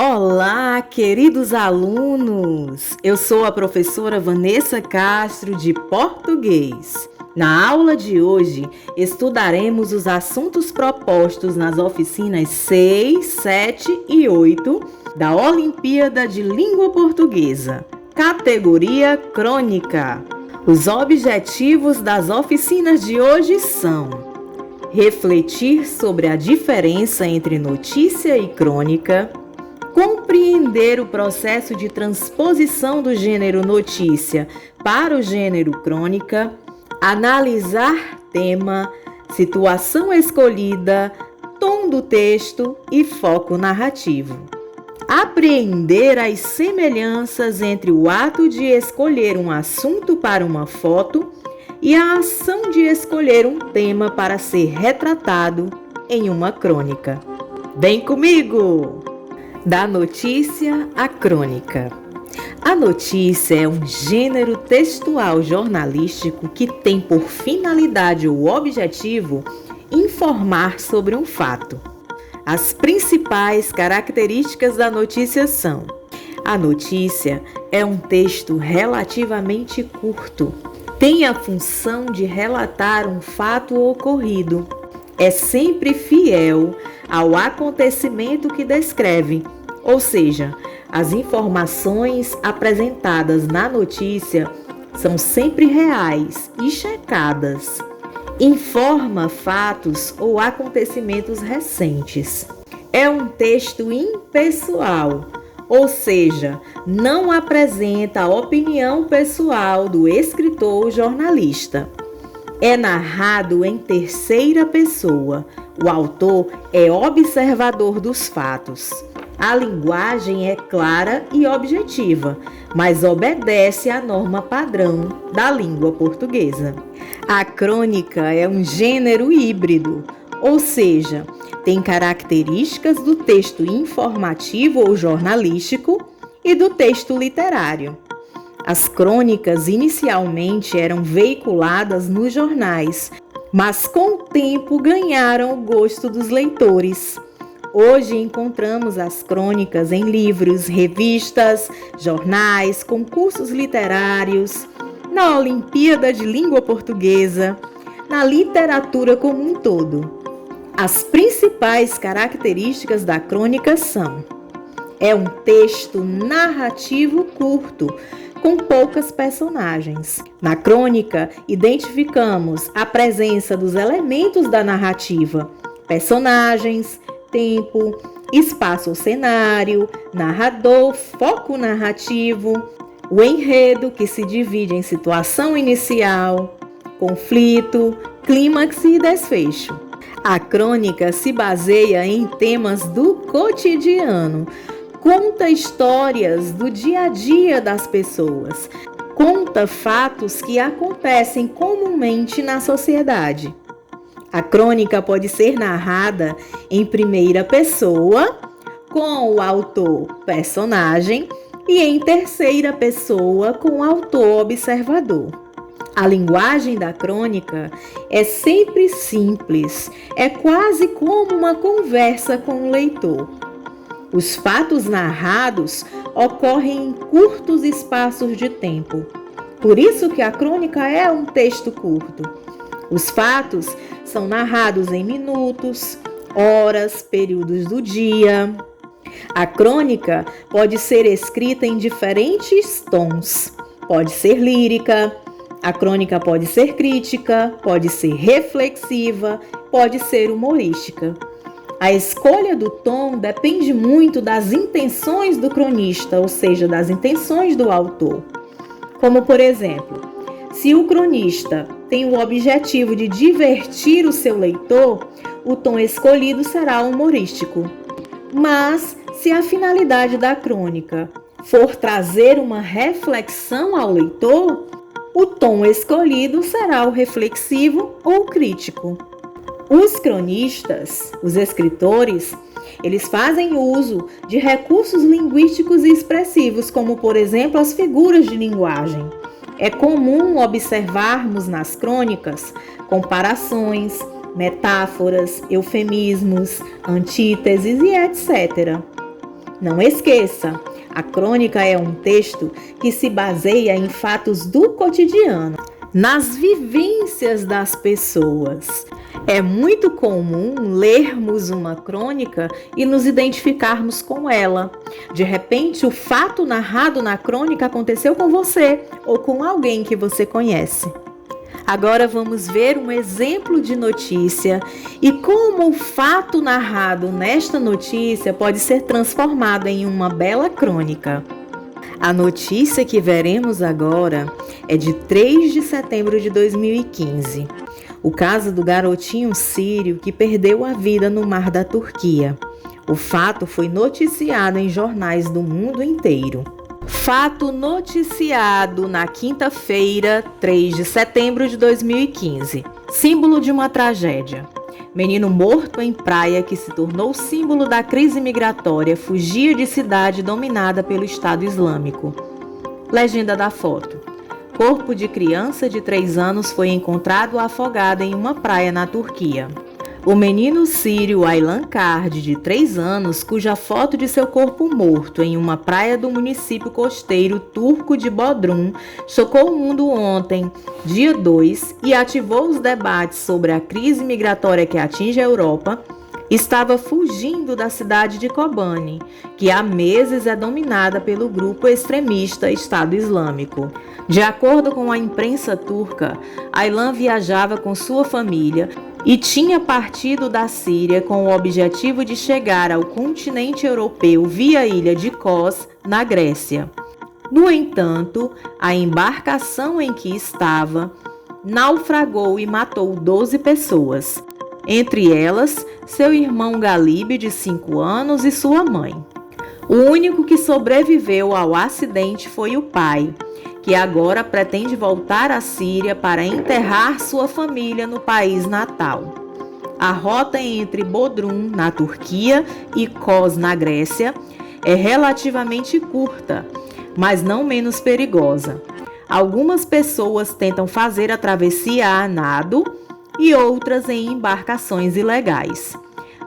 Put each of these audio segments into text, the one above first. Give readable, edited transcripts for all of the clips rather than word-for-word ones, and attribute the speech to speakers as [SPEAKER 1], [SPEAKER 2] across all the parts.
[SPEAKER 1] Olá, queridos alunos! Eu sou a professora Vanessa Castro, de português. Na aula de hoje, estudaremos os assuntos propostos nas oficinas 6, 7 e 8 da Olimpíada de Língua Portuguesa, categoria Crônica. Os objetivos das oficinas de hoje são: refletir sobre a diferença entre notícia e crônica, compreender o processo de transposição do gênero notícia para o gênero crônica, analisar tema, situação escolhida, tom do texto e foco narrativo. Apreender as semelhanças entre o ato de escolher um assunto para uma foto e a ação de escolher um tema para ser retratado em uma crônica. Vem comigo! Da notícia à crônica. A notícia é um gênero textual jornalístico que tem por finalidade ou objetivo informar sobre um fato. As principais características da notícia são: a notícia é um texto relativamente curto, tem a função de relatar um fato ocorrido, é sempre fiel ao acontecimento que descreve, ou seja, as informações apresentadas na notícia são sempre reais e checadas. Informa fatos ou acontecimentos recentes. É um texto impessoal, ou seja, não apresenta a opinião pessoal do escritor ou jornalista. É narrado em terceira pessoa. O autor é observador dos fatos. A linguagem é clara e objetiva, mas obedece à norma padrão da língua portuguesa. A crônica é um gênero híbrido, ou seja, tem características do texto informativo ou jornalístico e do texto literário. As crônicas inicialmente eram veiculadas nos jornais, mas com o tempo ganharam o gosto dos leitores. Hoje encontramos as crônicas em livros, revistas, jornais, concursos literários, na Olimpíada de Língua Portuguesa, na literatura como um todo. As principais características da crônica são: é um texto narrativo curto, com poucas personagens. Na crônica, identificamos a presença dos elementos da narrativa: personagens, tempo, espaço ou cenário, narrador, foco narrativo, o enredo, que se divide em situação inicial, conflito, clímax e desfecho. A crônica se baseia em temas do cotidiano, conta histórias do dia a dia das pessoas, conta fatos que acontecem comumente na sociedade. A crônica pode ser narrada em primeira pessoa, com o autor personagem, e em terceira pessoa, com o autor observador. A linguagem da crônica é sempre simples, é quase como uma conversa com o leitor. Os fatos narrados ocorrem em curtos espaços de tempo. Por isso que a crônica é um texto curto. Os fatos são narrados em minutos, horas, períodos do dia. A crônica pode ser escrita em diferentes tons. Pode ser lírica, a crônica pode ser crítica, pode ser reflexiva, pode ser humorística. A escolha do tom depende muito das intenções do cronista, ou seja, das intenções do autor. Como, por exemplo, se o cronista tem o objetivo de divertir o seu leitor, o tom escolhido será humorístico. Mas, se a finalidade da crônica for trazer uma reflexão ao leitor, o tom escolhido será o reflexivo ou crítico. Os cronistas, os escritores, eles fazem uso de recursos linguísticos e expressivos, como, por exemplo, as figuras de linguagem. É comum observarmos nas crônicas comparações, metáforas, eufemismos, antíteses e etc. Não esqueça, a crônica é um texto que se baseia em fatos do cotidiano, nas vivências das pessoas. É muito comum lermos uma crônica e nos identificarmos com ela. De repente, o fato narrado na crônica aconteceu com você ou com alguém que você conhece. Agora vamos ver um exemplo de notícia e como o fato narrado nesta notícia pode ser transformado em uma bela crônica. A notícia que veremos agora é de 3 de setembro de 2015. O caso do garotinho sírio que perdeu a vida no mar da Turquia. O fato foi noticiado em jornais do mundo inteiro. Fato noticiado na quinta-feira, 3 de setembro de 2015. Símbolo de uma tragédia. Menino morto em praia que se tornou símbolo da crise migratória fugia de cidade dominada pelo Estado Islâmico. Legenda da foto. Corpo de criança de 3 anos foi encontrado afogado em uma praia na Turquia. O menino sírio Aylan Kardi, de 3 anos, cuja foto de seu corpo morto em uma praia do município costeiro turco de Bodrum chocou o mundo ontem, dia 2, e ativou os debates sobre a crise migratória que atinge a Europa, estava fugindo da cidade de Kobani, que há meses é dominada pelo grupo extremista Estado Islâmico. De acordo com a imprensa turca, Aylan viajava com sua família e tinha partido da Síria com o objetivo de chegar ao continente europeu via a ilha de Kos, na Grécia. No entanto, a embarcação em que estava naufragou e matou 12 pessoas, entre elas seu irmão Galib, de 5 anos, e sua mãe. O único que sobreviveu ao acidente foi o pai, que agora pretende voltar à Síria para enterrar sua família no país natal. A rota entre Bodrum, na Turquia, e Kos, na Grécia, é relativamente curta, mas não menos perigosa. Algumas pessoas tentam fazer a travessia a nado e outras em embarcações ilegais.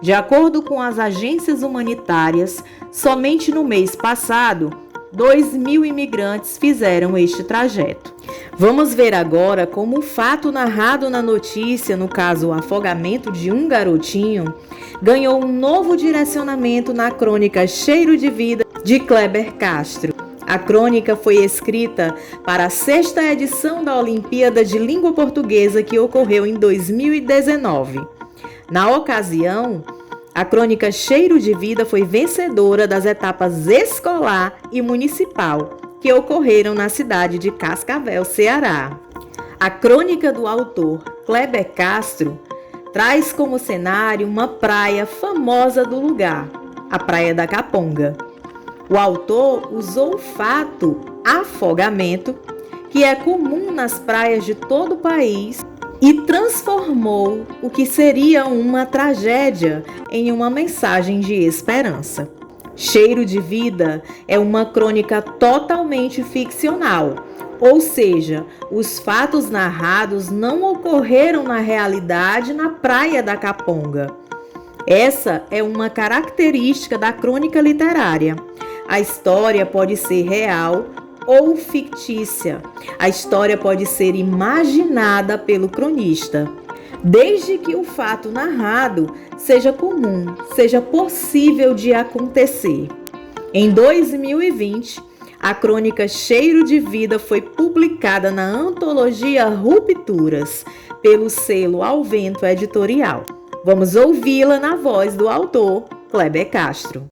[SPEAKER 1] De acordo com as agências humanitárias, somente no mês passado, 2.000 imigrantes fizeram este trajeto. Vamos ver agora como o fato narrado na notícia, no caso o afogamento de um garotinho, ganhou um novo direcionamento na crônica Cheiro de Vida, de Kleber Castro. A crônica foi escrita para a 6ª edição da Olimpíada de Língua Portuguesa que ocorreu em 2019. Na ocasião, a crônica Cheiro de Vida foi vencedora das etapas escolar e municipal, que ocorreram na cidade de Cascavel, Ceará. A crônica do autor Kleber Castro traz como cenário uma praia famosa do lugar, a Praia da Caponga. O autor usou o fato afogamento, que é comum nas praias de todo o país, e transformou o que seria uma tragédia em uma mensagem de esperança. Cheiro de Vida é uma crônica totalmente ficcional, ou seja, os fatos narrados não ocorreram na realidade na Praia da Caponga. Essa é uma característica da crônica literária. A história pode ser real ou fictícia. A história pode ser imaginada pelo cronista, desde que o fato narrado seja comum, seja possível de acontecer. Em 2020, a crônica Cheiro de Vida foi publicada na antologia Rupturas, pelo selo Ao Vento Editorial. Vamos ouvi-la na voz do autor, Kleber Castro.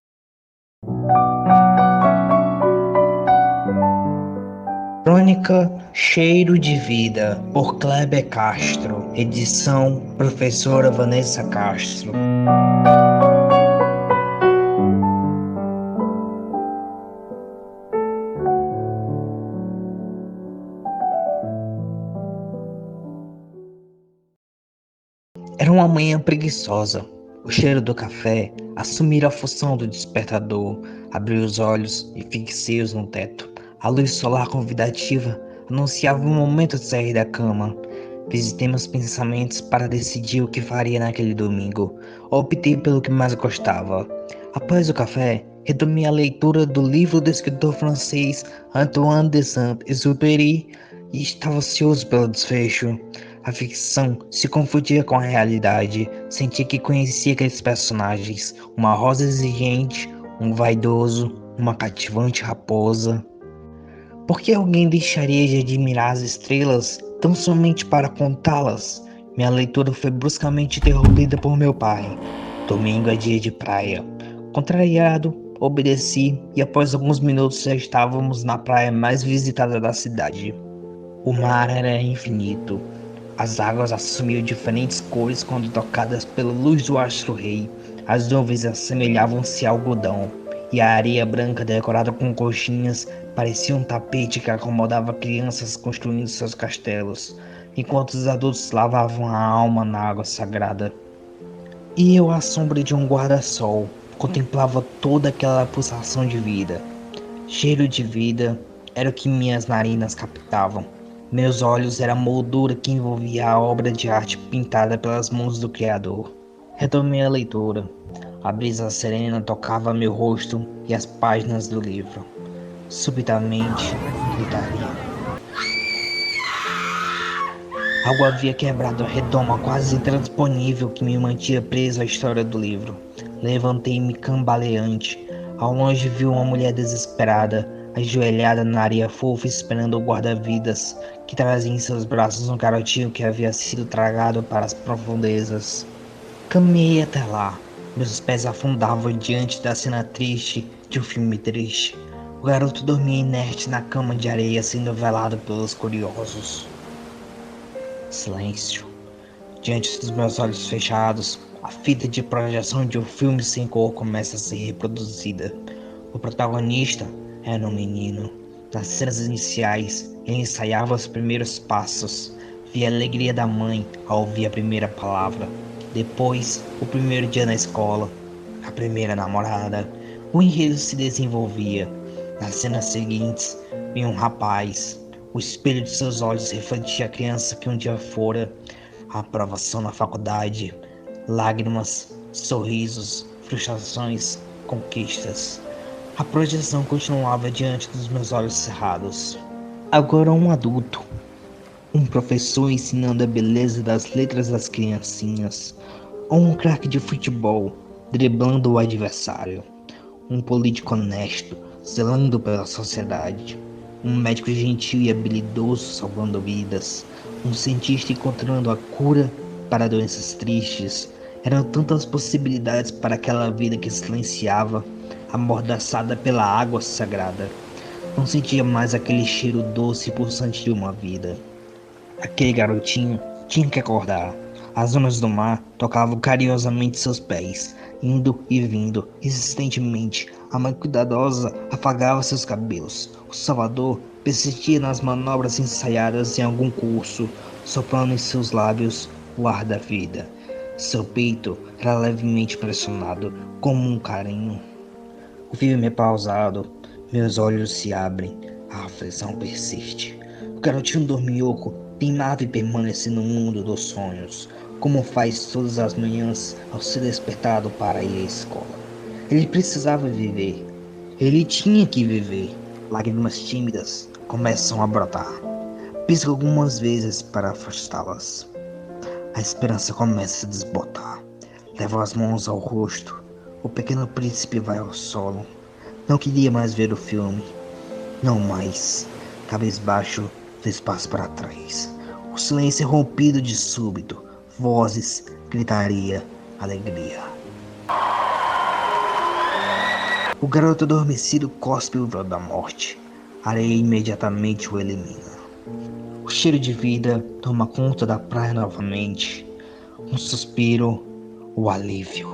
[SPEAKER 2] Crônica Cheiro de Vida, por Kleber Castro. Edição Professora Vanessa Castro. Era uma manhã preguiçosa. O cheiro do café assumira a função do despertador. Abri os olhos e fixei-os no teto. A luz solar convidativa anunciava o momento de sair da cama. Visitei meus pensamentos para decidir o que faria naquele domingo. Optei pelo que mais gostava. Após o café, Retomei a leitura do livro do escritor francês Antoine de Saint-Exupéry e estava ansioso pelo desfecho. A ficção se confundia com a realidade. Sentia que conhecia aqueles personagens, uma rosa exigente, um vaidoso, uma cativante raposa. Por que alguém deixaria de admirar as estrelas tão somente para contá-las? Minha leitura foi bruscamente interrompida por meu pai. Domingo é dia de praia. Contrariado, obedeci e após alguns minutos já estávamos na praia mais visitada da cidade. O mar era infinito. As águas assumiam diferentes cores quando tocadas pela luz do astro-rei. As nuvens assemelhavam-se a algodão, e a areia branca decorada com conchinhas parecia um tapete que acomodava crianças construindo seus castelos, enquanto os adultos lavavam a alma na água sagrada. E eu, à sombra de um guarda-sol, contemplava toda aquela pulsação de vida. Cheiro de vida era o que minhas narinas captavam. Meus olhos eram a moldura que envolvia a obra de arte pintada pelas mãos do Criador. Retomei a leitura. A brisa serena tocava meu rosto e as páginas do livro. Subitamente, gritaria. Algo havia quebrado a redoma quase intransponível que me mantinha preso à história do livro. Levantei-me cambaleante. Ao longe vi uma mulher desesperada, ajoelhada na areia fofa esperando o guarda-vidas, que trazia em seus braços um garotinho que havia sido tragado para as profundezas. Caminhei até lá. Meus pés afundavam diante da cena triste de um filme triste. O garoto dormia inerte na cama de areia, sendo velado pelos curiosos. Silêncio. Diante dos meus olhos fechados, a fita de projeção de um filme sem cor começa a ser reproduzida. O protagonista era um menino. Nas cenas iniciais, ele ensaiava os primeiros passos. Via a alegria da mãe ao ouvir a primeira palavra. Depois, o primeiro dia na escola, a primeira namorada. O enredo se desenvolvia. Nas cenas seguintes, vinha um rapaz. O espelho de seus olhos refletia a criança que um dia fora. A aprovação na faculdade, lágrimas, sorrisos, frustrações, conquistas. A projeção continuava diante dos meus olhos cerrados. Agora um adulto, um professor ensinando a beleza das letras das criancinhas, ou um craque de futebol driblando o adversário, um político honesto zelando pela sociedade, um médico gentil e habilidoso salvando vidas, um cientista encontrando a cura para doenças tristes. Eram tantas possibilidades para aquela vida que silenciava, amordaçada pela água sagrada. Não sentia mais aquele cheiro doce e pulsante de uma vida. Aquele garotinho tinha que acordar. As ondas do mar tocavam carinhosamente seus pés, indo e vindo insistentemente. A mãe cuidadosa afagava seus cabelos. O Salvador persistia nas manobras ensaiadas em algum curso, soprando em seus lábios o ar da vida. Seu peito era levemente pressionado, como um carinho. O filme é pausado, meus olhos se abrem, a aflição persiste. O garotinho dorminhoco teimava em permanecer no mundo dos sonhos, como faz todas as manhãs ao ser despertado para ir à escola. Ele precisava viver. Ele tinha que viver. Lágrimas tímidas começam a brotar. Pisco algumas vezes para afastá-las. A esperança começa a desbotar. Levo as mãos ao rosto. O pequeno príncipe vai ao solo. Não queria mais ver o filme. Não mais. Cabisbaixo, fez passo para trás. O silêncio é rompido de súbito. Vozes, gritaria, alegria. O garoto adormecido cospe o véu da morte. A areia imediatamente o elimina. O cheiro de vida toma conta da praia novamente. Um suspiro, o alívio.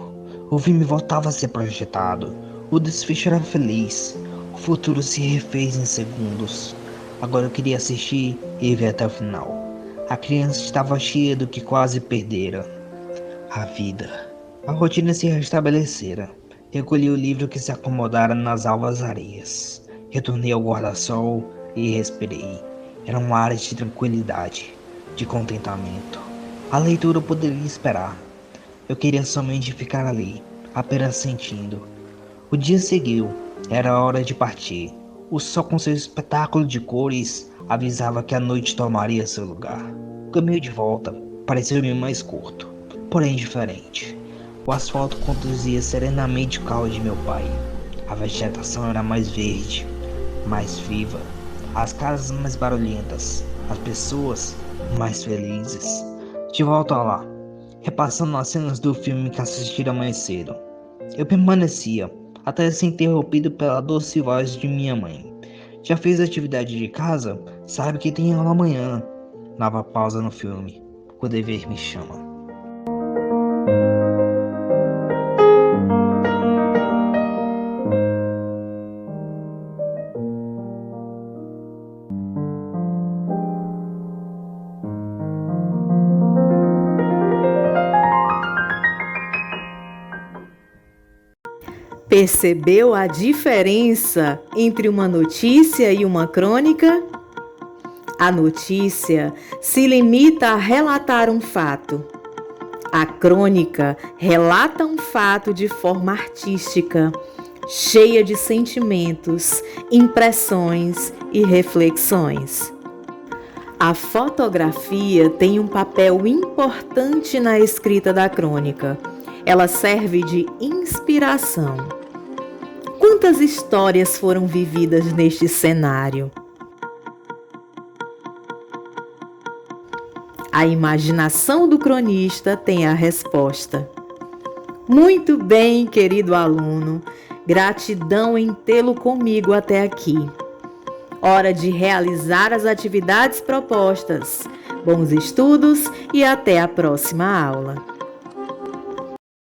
[SPEAKER 2] O filme voltava a ser projetado. O desfecho era feliz. O futuro se refez em segundos. Agora eu queria assistir e ver até o final. A criança estava cheia do que quase perdera. A vida. A rotina se restabelecera. Recolhi o livro que se acomodara nas alvas areias. Retornei ao guarda-sol e respirei. Era um ar de tranquilidade, de contentamento. A leitura poderia esperar. Eu queria somente ficar ali, apenas sentindo. O dia seguiu. Era hora de partir. O sol com seu espetáculo de cores avisava que a noite tomaria seu lugar. O caminho de volta pareceu-me mais curto, porém diferente. O asfalto conduzia serenamente o carro de meu pai. A vegetação era mais verde, mais viva, as casas mais barulhentas, as pessoas mais felizes. De volta lá, repassando as cenas do filme que assistira mais cedo, eu permanecia até ser interrompido pela doce voz de minha mãe. Já fez atividade de casa? Sabe que tem aula amanhã. Nova pausa no filme. O dever me chama.
[SPEAKER 1] Percebeu a diferença entre uma notícia e uma crônica? A notícia se limita a relatar um fato. A crônica relata um fato de forma artística, cheia de sentimentos, impressões e reflexões. A fotografia tem um papel importante na escrita da crônica. Ela serve de inspiração. Quantas histórias foram vividas neste cenário? A imaginação do cronista tem a resposta. Muito bem, querido aluno. Gratidão em tê-lo comigo até aqui. Hora de realizar as atividades propostas. Bons estudos e até a próxima aula.